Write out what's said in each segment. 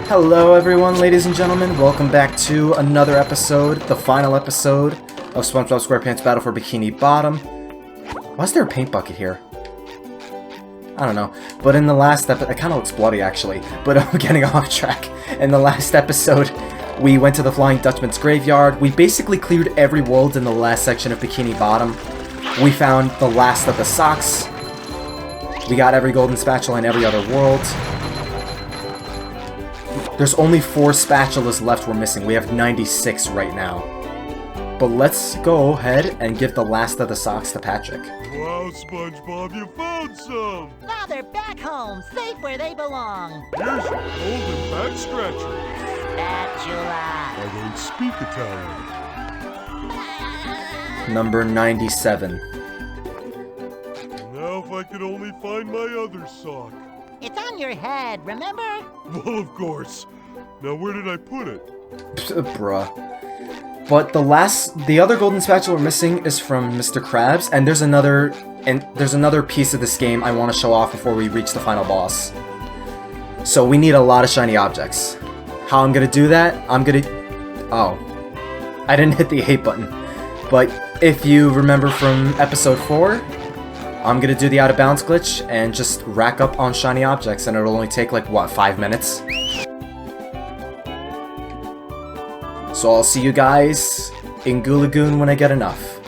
Hello everyone, ladies and gentlemen, welcome back to another episode, the final episode of Spongebob SquarePants Battle for Bikini Bottom. Why is there a paint bucket here? I don't know, but in the last episode, it kind of looks bloody actually, but I'm getting off track. In the last episode, we went to the Flying Dutchman's graveyard. We basically cleared every world in the last section of Bikini Bottom. We found the last of the socks. We got every golden spatula in every other world. There's only 4 spatulas left we're missing. We have 96 right now. But let's go ahead and give the last of the socks to Patrick. Wow, SpongeBob, you found some! Now they're back home, safe where they belong. Here's your golden back scratcher. Spatula. I don't speak Italian. Number 97. Now if I could only find my other sock. It's on your head, remember? Well, of course. Now where did I put it? Bruh. But the other golden spatula we're missing is from Mr. Krabs, and there's another piece of this game I want to show off before we reach the final boss. So we need a lot of shiny objects. How I'm gonna do that? Oh. I didn't hit the 8 button. But if you remember from episode 4, I'm gonna do the out of bounds glitch and just rack up on shiny objects, and it'll only take like, what, 5 minutes? So I'll see you guys in Goo Lagoon when I get enough.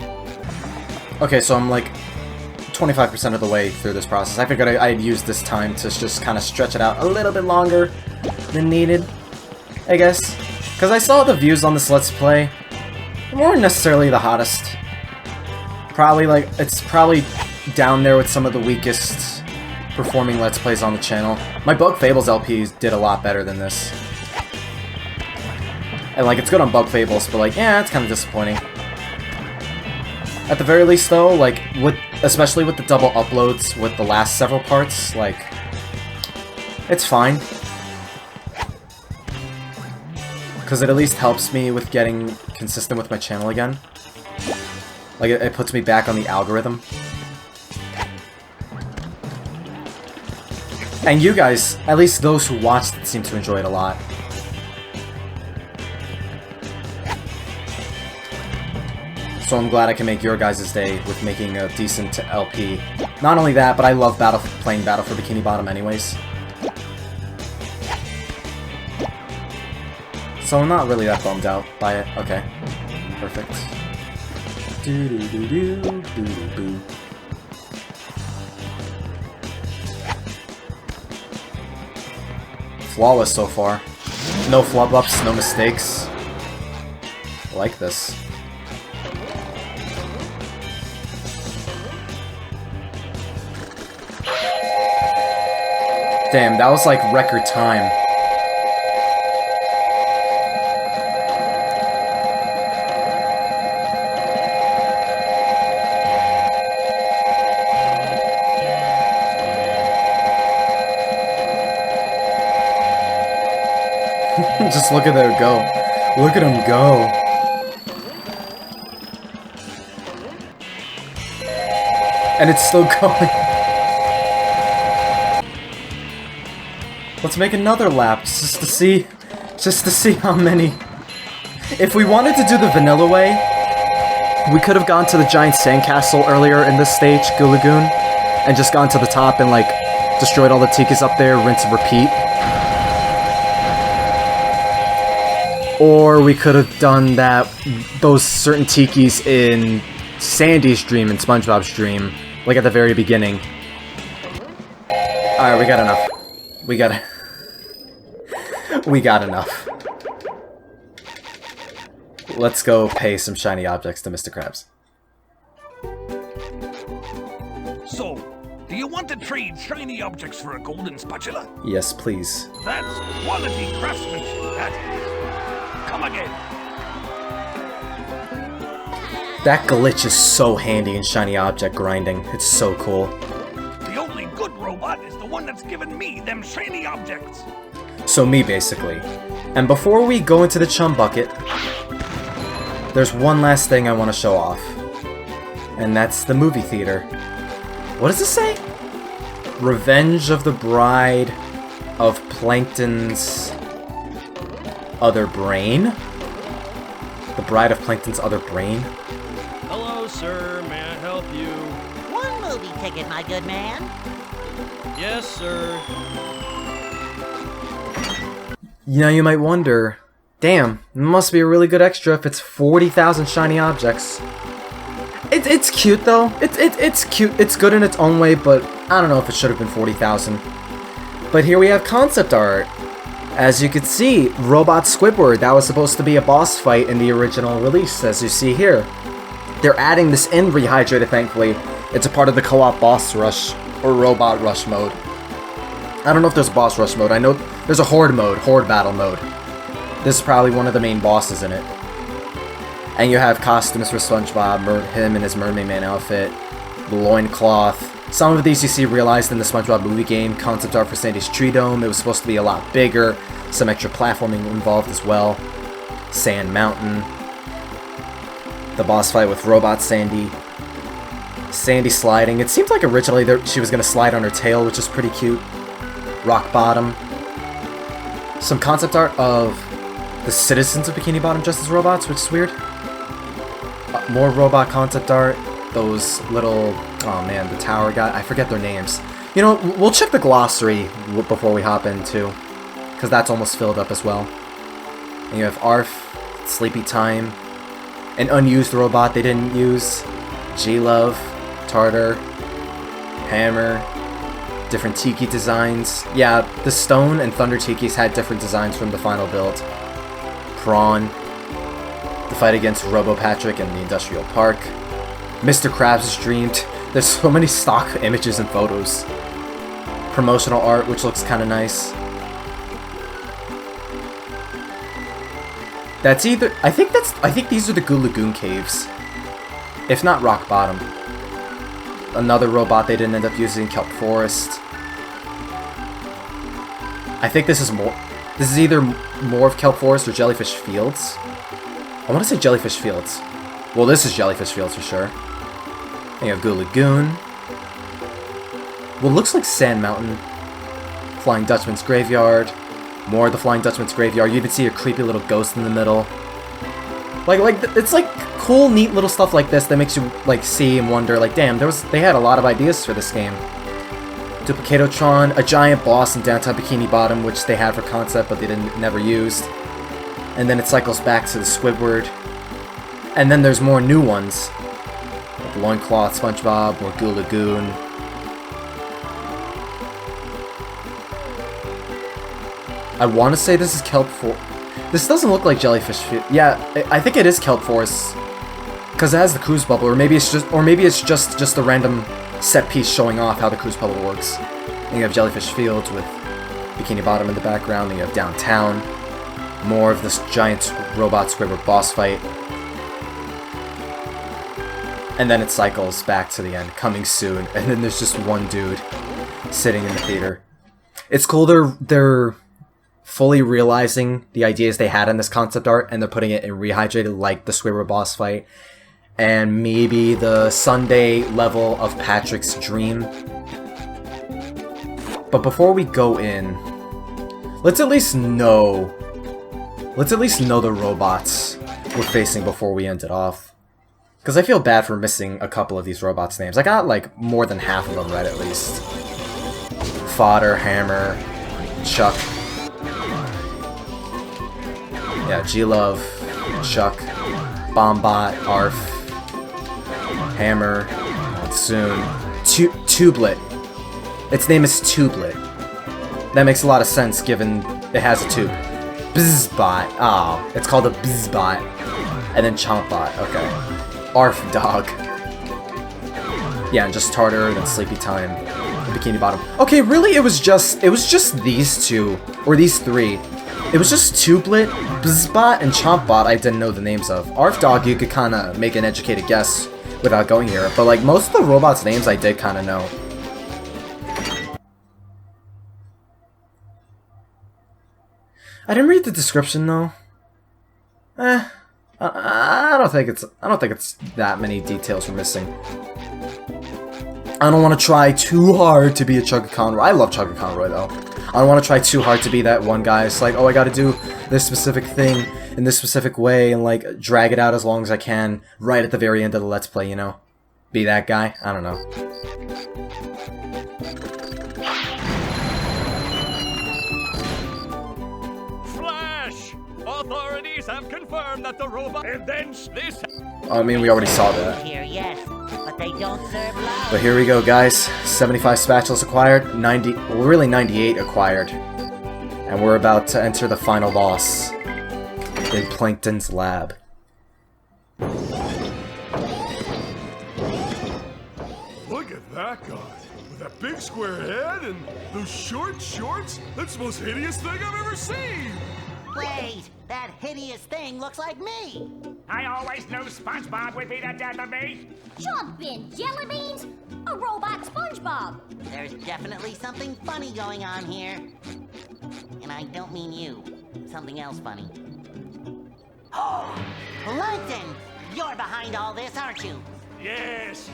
Okay, so I'm like 25% of the way through this process. I figured I'd use this time to just kind of stretch it out a little bit longer than needed, I guess. Because I saw the views on this Let's Play. They weren't necessarily the hottest. It's probably down there with some of the weakest performing Let's Plays on the channel. My Bug Fables LPs did a lot better than this. And like, it's good on Bug Fables, but like, yeah, it's kind of disappointing. At the very least though, like, especially with the double uploads with the last several parts, like, it's fine. Because it at least helps me with getting consistent with my channel again. Like, it puts me back on the algorithm. And you guys, at least those who watched it, seem to enjoy it a lot. So I'm glad I can make your guys' day with making a decent LP. Not only that, but I love playing Battle for Bikini Bottom anyways. So I'm not really that bummed out by it. Okay. Perfect. Doo-doo-doo-doo-doo-doo-doo. Flawless so far. No flub-ups, no mistakes. I like this. Damn, that was like record time. Just look at her go. Look at him go. And it's still going. Let's make another lap just to see how many. If we wanted to do the vanilla way, we could have gone to the giant sandcastle earlier in this stage, Goo Lagoon, and just gone to the top and like destroyed all the tikas up there, rinse and repeat. Or we could have done those certain tikis in Sandy's dream and SpongeBob's dream, like at the very beginning. Alright, we got enough. We got enough. Let's go pay some shiny objects to Mr. Krabs. So, do you want to trade shiny objects for a golden spatula? Yes, please. That's quality craftsmanship, that is. Come again. That glitch is so handy in shiny object grinding. It's so cool. The only good robot is the one that's given me them shiny objects. So me, basically. And before we go into the Chum Bucket, there's one last thing I want to show off. And that's the movie theater. What does it say? Revenge of the Bride of Plankton's other brain? The bride of Plankton's other brain? Hello, sir. May I help you? One movie ticket, my good man. Yes, sir. You know, you might wonder, damn, it must be a really good extra if it's 40,000 shiny objects. It's cute though. It's cute. It's good in its own way, but I don't know if it should have been 40,000. But here we have concept art. As you can see, Robot Squidward, that was supposed to be a boss fight in the original release, as you see here. They're adding this in Rehydrated, thankfully. It's a part of the co-op boss rush, or robot rush mode. I don't know if there's a boss rush mode. I know there's a horde mode, horde battle mode. This is probably one of the main bosses in it. And you have costumes for SpongeBob, him in his Mermaid Man outfit, the loincloth. Some of these you see realized in the SpongeBob movie game, concept art for Sandy's Tree Dome. It was supposed to be a lot bigger, some extra platforming involved as well. Sand Mountain. The boss fight with Robot Sandy. Sandy sliding. It seemed like originally she was going to slide on her tail, which is pretty cute. Rock Bottom. Some concept art of the citizens of Bikini Bottom dressed as robots, which is weird. More robot concept art. Those little... oh man, the tower guy. I forget their names. You know, we'll check the glossary before we hop in too, because that's almost filled up as well. And you have Arf, Sleepy Time, an unused robot they didn't use, G-Love, Tartar, Hammer, different Tiki designs. Yeah, the Stone and Thunder Tikis had different designs from the final build. Prawn, the fight against Robo Patrick in the Industrial Park, Mr. Krabs is dreamed. There's so many stock images and photos. Promotional art, which looks kind of nice. That's either... I think these are the Goo Lagoon caves. If not Rock Bottom. Another robot they didn't end up using, Kelp Forest. I think this is more... this is either more of Kelp Forest or Jellyfish Fields. I want to say Jellyfish Fields. Well, this is Jellyfish Fields for sure. And you have Goo Lagoon. Well, looks like Sand Mountain. Flying Dutchman's Graveyard. More of the Flying Dutchman's Graveyard. You even see a creepy little ghost in the middle. It's like cool, neat little stuff like this that makes you like see and wonder, like, damn, they had a lot of ideas for this game. Duplicatotron, a giant boss in downtown Bikini Bottom, which they had for concept, but they never used. And then it cycles back to the Squidward. And then there's more new ones. Like Loincloth, SpongeBob, more Goo Lagoon. I want to say this is Kelp Forest. This doesn't look like Jellyfish Field. Yeah, I think it is Kelp Forest. Because it has the cruise bubble, or maybe it's just a random set piece showing off how the cruise bubble works. And you have Jellyfish Fields with Bikini Bottom in the background, and you have downtown. More of this giant robot Squidward boss fight. And then it cycles back to the end, coming soon, and then there's just one dude sitting in the theater. It's cool they're fully realizing the ideas they had in this concept art, and they're putting it in Rehydrated, like the Squidward boss fight, and maybe the Sunday level of Patrick's dream. But before we go in, let's at least know the robots we're facing before we end it off. Because I feel bad for missing a couple of these robots' names. I got, like, more than half of them right, at least. Fodder, Hammer, Chuck. Yeah, G-Love, Chuck, Bombot, Arf, Hammer, Soon, Tublet. Its name is Tublet. That makes a lot of sense, given it has a tube. Bzzbot. Oh, it's called a Bzzbot. And then Chompbot. Okay. Arf Dog. Yeah, and just Tartar, then Sleepy Time, and Bikini Bottom. Okay, really, it was just these two, or these three. It was just Tublet, Bzzbot, and Chompbot I didn't know the names of. Arf Dog, you could kind of make an educated guess without going here, but like most of the robots' names I did kind of know. I didn't read the description though. I don't think it's that many details we're missing. I don't want to try too hard to be a Chugga Conroy. I love Chugga Conroy though. I don't want to try too hard to be that one guy. It's like, oh, I gotta do this specific thing in this specific way and, like, drag it out as long as I can right at the very end of the Let's Play, you know? Be that guy? I don't know. Flash! Authorities have confirmed that the robot... And then this... I mean, we already saw that. Here, yes, but they don't serve love. But here we go, guys. 75 spatulas acquired, 90... well, really 98 acquired. And we're about to enter the final boss in Plankton's lab. Look at that guy. With that big square head and those short shorts. That's the most hideous thing I've ever seen. Wait, that hideous thing looks like me. I always knew SpongeBob would be the death of me. Jumpin' jelly beans? A robot SpongeBob. There's definitely something funny going on here. And I don't mean you. Something else funny. Plankton! You're behind all this, aren't you? Yes,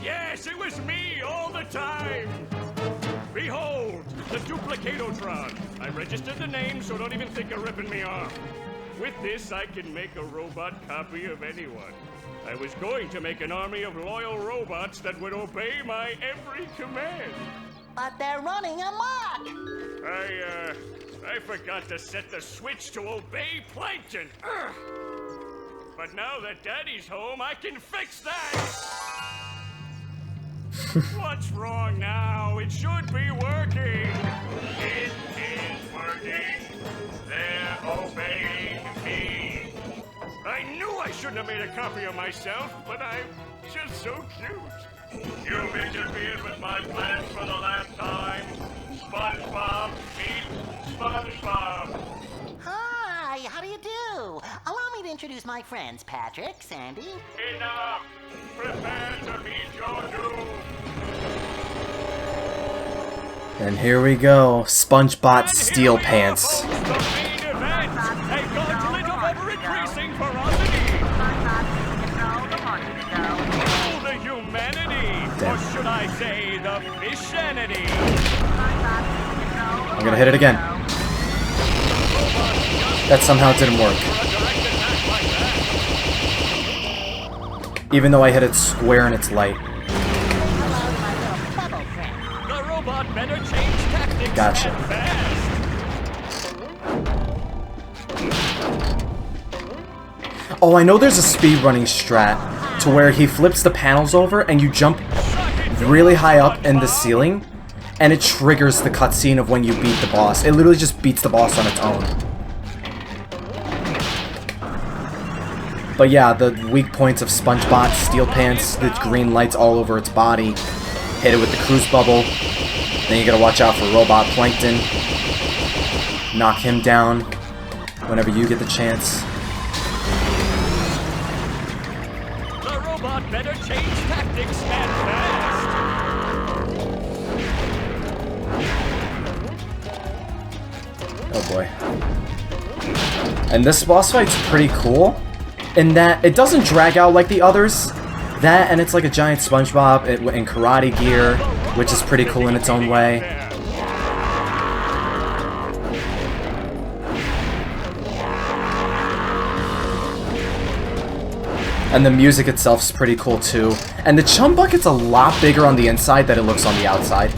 it was me all the time. Behold, the Duplicatotron. I registered the name, so don't even think of ripping me off. With this, I can make a robot copy of anyone. I was going to make an army of loyal robots that would obey my every command. But they're running amok! I forgot to set the switch to obey Plankton. Ugh. But now that Daddy's home, I can fix that! What's wrong now? It should be working! It is working! They're obeying me! I knew I shouldn't have made a copy of myself, but I'm just so cute! You've interfered with my plans for the last time! SpongeBob, meet SpongeBob! Hi, how do you do? Allow me to introduce my friends, Patrick, Sandy. Enough! Prepare to meet your doom! And here we go, SpongeBob SquarePants. The main event! A gauntlet of ever-increasing ferocity! Oh, the humanity! Or should I say, the fishanity? I'm gonna hit it again. That somehow didn't work. Even though I hit it square in its light. The robot better change tactics Gotcha. and fast. Oh, I know there's a speedrunning strat to where he flips the panels over and you jump really high up in the ceiling and it triggers the cutscene of when you beat the boss. It literally just beats the boss on its own. But yeah, the weak points of SpongeBob SquarePants, the green lights all over its body, hit it with the cruise bubble, then you gotta watch out for Robot Plankton, knock him down whenever you get the chance. The robot better change tactics and fast. Oh boy. And this boss fight's pretty cool in that it doesn't drag out like the others. That and it's like a giant SpongeBob in karate gear, which is pretty cool in its own way. And the music itself's pretty cool too. And the Chum Bucket's a lot bigger on the inside than it looks on the outside.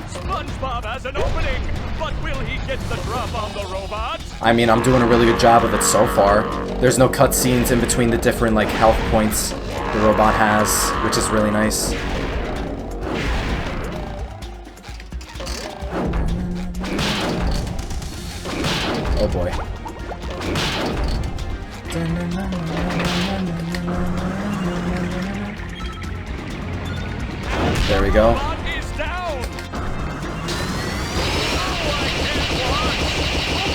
SpongeBob has an opening, but will he get the drop on the robot? I mean, I'm doing a really good job of it so far. There's no cutscenes in between the different, like, health points the robot has, which is really nice. Oh boy. There we go. Robot is down.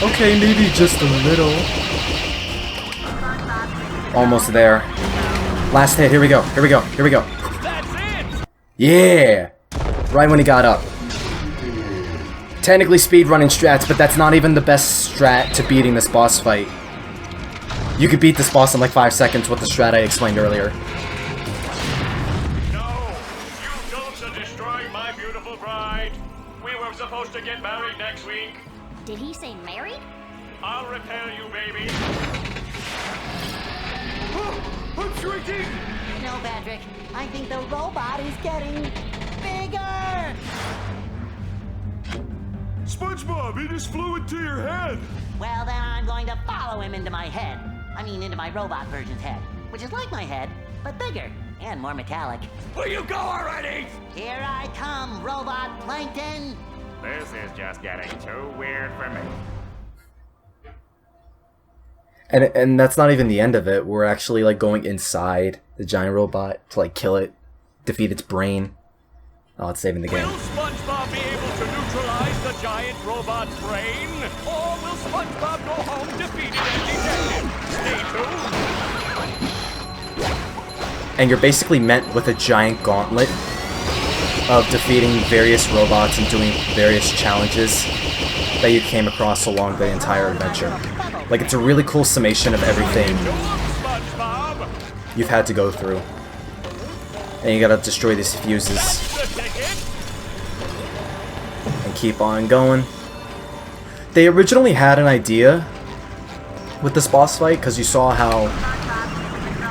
Okay, maybe just a little. Almost there. Last hit, here we go, here we go, here we go. That's it. Yeah! Right when he got up. Technically speedrunning strats, but that's not even the best strat to beating this boss fight. You could beat this boss in like 5 seconds with the strat I explained earlier. No, you don't destroy my beautiful We were supposed to get married next week. Did he say married? I'll repair you, baby. I'm shrinking! No, Patrick. I think the robot is getting bigger! SpongeBob, he just flew into your head! Well, then I'm going to follow him into my head. I mean, into my robot version's head, which is like my head, but bigger and more metallic. Will you go already? Here I come, robot plankton! This is just getting too weird for me. And that's not even the end of it. We're actually like going inside the giant robot to like kill it, defeat its brain. Oh, it's saving the game. Will SpongeBob be able to neutralize the giant robot's brain? Or will SpongeBob go home defeated and detected? Stay tuned. And you're basically met with a giant gauntlet of defeating various robots and doing various challenges that you came across along the entire adventure. Like, it's a really cool summation of everything SpongeBob! you've had to go through. And you gotta destroy these fuses The ticket? and keep on going. They originally had an idea with this boss fight, because you saw how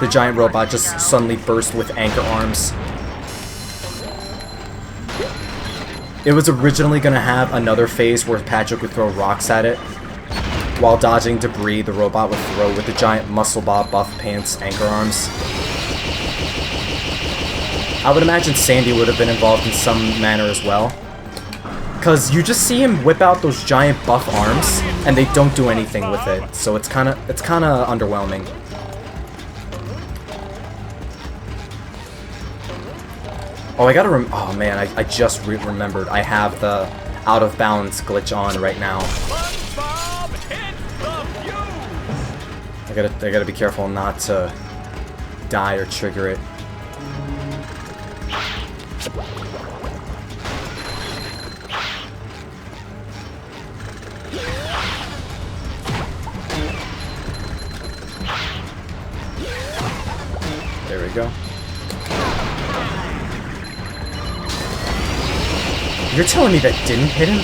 the giant robot just suddenly burst with anchor arms. It was originally gonna have another phase where Patrick would throw rocks at it. While dodging debris, the robot would throw with the giant muscle bob buff pants anchor arms. I would imagine Sandy would have been involved in some manner as well. Because you just see him whip out those giant buff arms, and they don't do anything with it. So it's kinda underwhelming. Oh, oh man, I just remembered. I have the out of bounds glitch on right now. SpongeBob, hit the fuse! I gotta be careful not to die or trigger it. There we go. You're telling me that didn't hit him?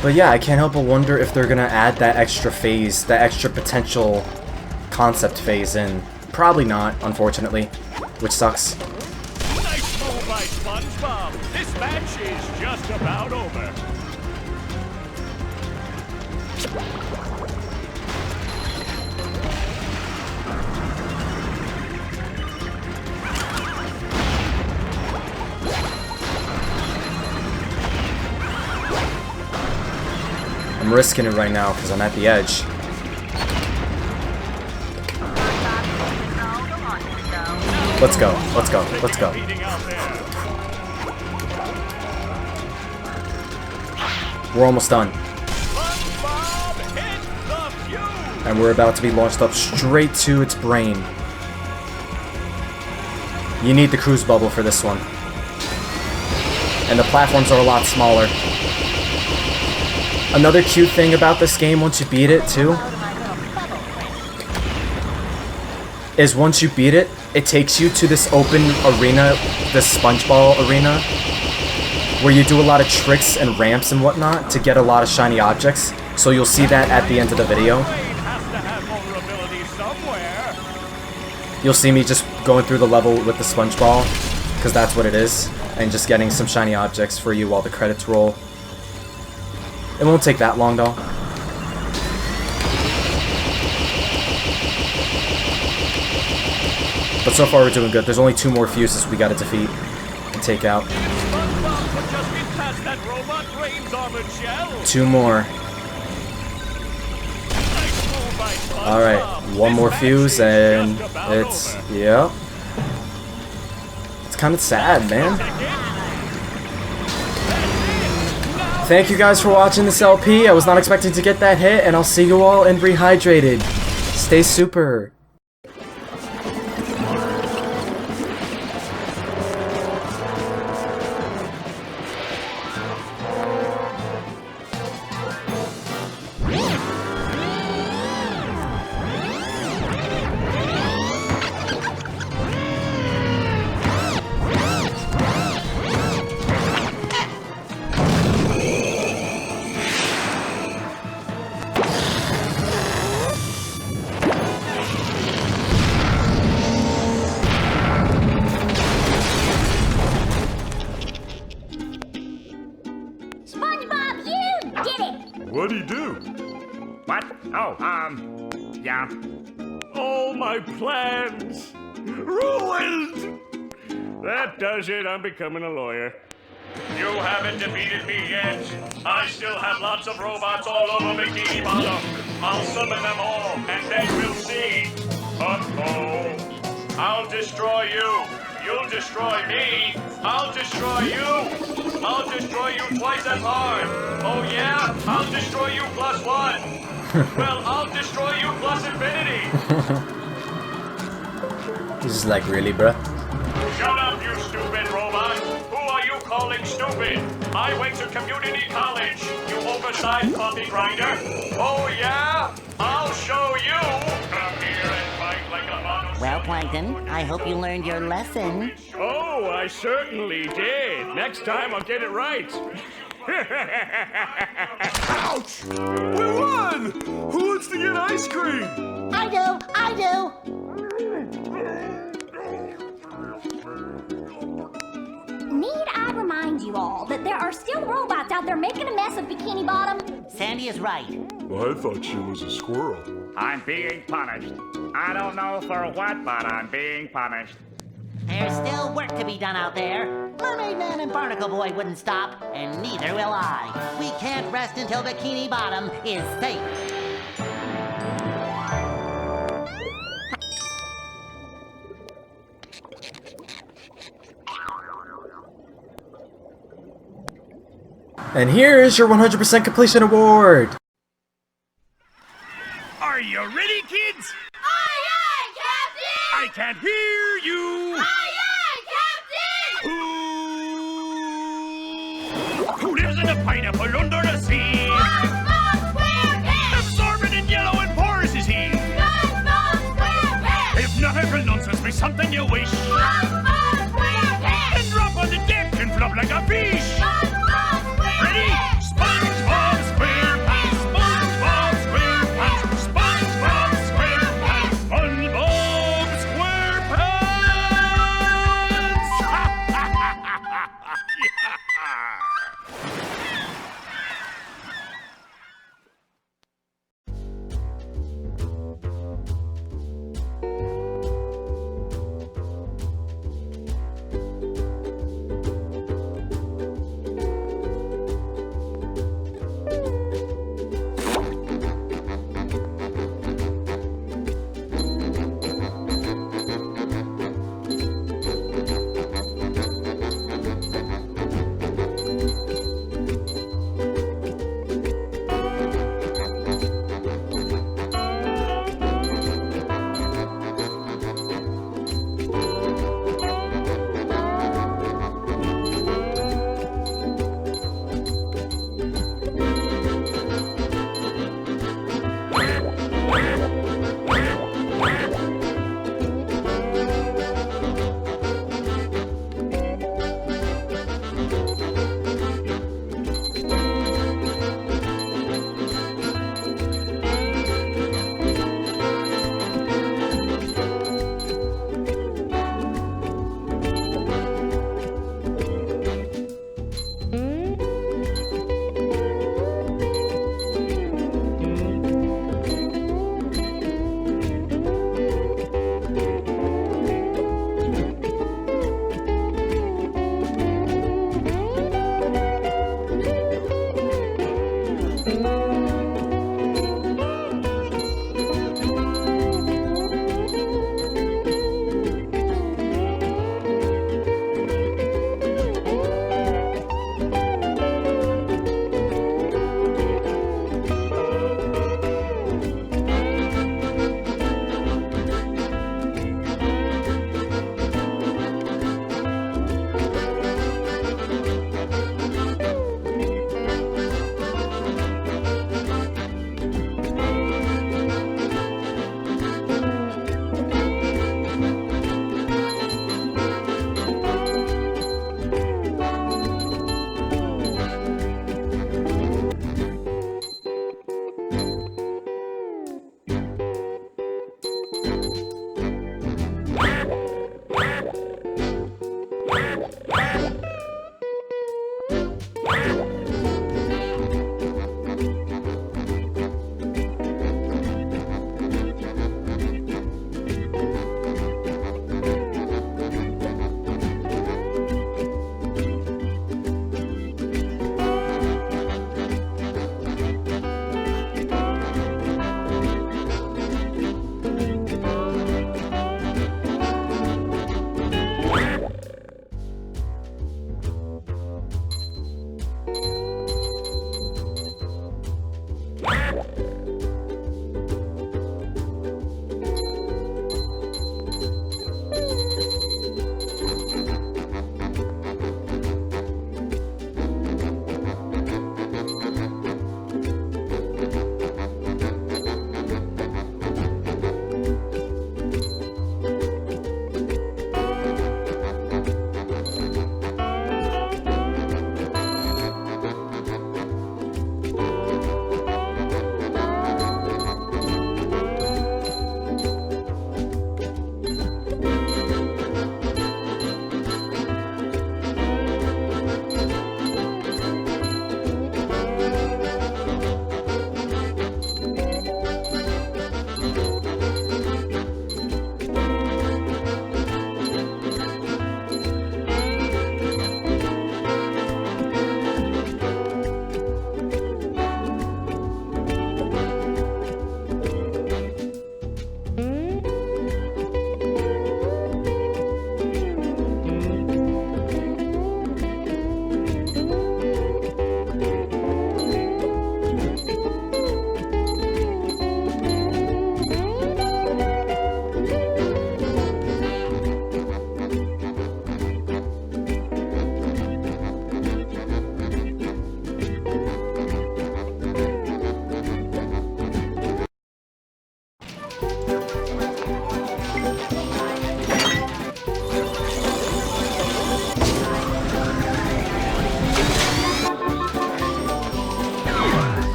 But yeah, I can't help but wonder if they're gonna add that extra phase, that extra potential concept phase in. Probably not, unfortunately, which sucks. Nice move by SpongeBob. This match is just about over. I'm risking it right now because I'm at the edge. Let's go, let's go, let's go. Beating out there. We're almost done. SpongeBob, hit the fuse! And we're about to be launched up straight to its brain. You need the cruise bubble for this one. And the platforms are a lot smaller. Another cute thing about this game once you beat it too is once you beat it, it takes you to this open arena, this SpongeBall arena, where you do a lot of tricks and ramps and whatnot to get a lot of shiny objects. So you'll see that at the end of the video. You'll see me just going through the level with the SpongeBall, because that's what it is, and just getting some shiny objects for you while the credits roll. It won't take that long though. But so far we're doing good. There's only 2 more fuses we gotta defeat and take out. 2 more. Alright, 1 more fuse and it's... yep. It's kinda sad, man. Thank you guys for watching this LP. I was not expecting to get that hit, and I'll see you all in Rehydrated. Stay super. Oh, yeah. All my plans ruined. That does it. I'm becoming a lawyer. You haven't defeated me yet. I still have lots of robots all over Bikini Bottom. I'll summon them all, and then we'll see. Uh-oh. I'll destroy you. You'll destroy me. I'll destroy you. I'll destroy you twice as hard. Oh yeah? I'll destroy you plus 1. Well, I'll destroy you plus infinity. This is like, really, bruh? Shut up, you stupid robot. Who are you calling stupid? I went to community college, you oversized coffee grinder. Oh yeah? I'll show you. Come here and fight like a mono. Well, Plankton, I hope you learned your lesson. Oh, I certainly did. Next time I'll get it right. Ouch! We won! Who wants to get ice cream? I do. Need I remind you all that there are still robots out there making a mess of Bikini Bottom? Sandy is right. Well, I thought she was a squirrel. I'm being punished. I don't know for what, but I'm being punished. There's still work to be done out there. Mermaid Man and Barnacle Boy wouldn't stop, and neither will I. We can't rest until Bikini Bottom is safe. And here is your 100% completion award! Are you ready, kids? Aye, aye, Captain! I can't hear you. Aye, aye, Captain! Who lives in a pineapple under the sea? SpongeBob SquarePants! Absorbent and yellow and porous is he. SpongeBob SquarePants! Hypnotic nonsense be something you wish. SpongeBob SquarePants! And drop on the deck and flop like a fish. SpongeBob SquarePants! Ready?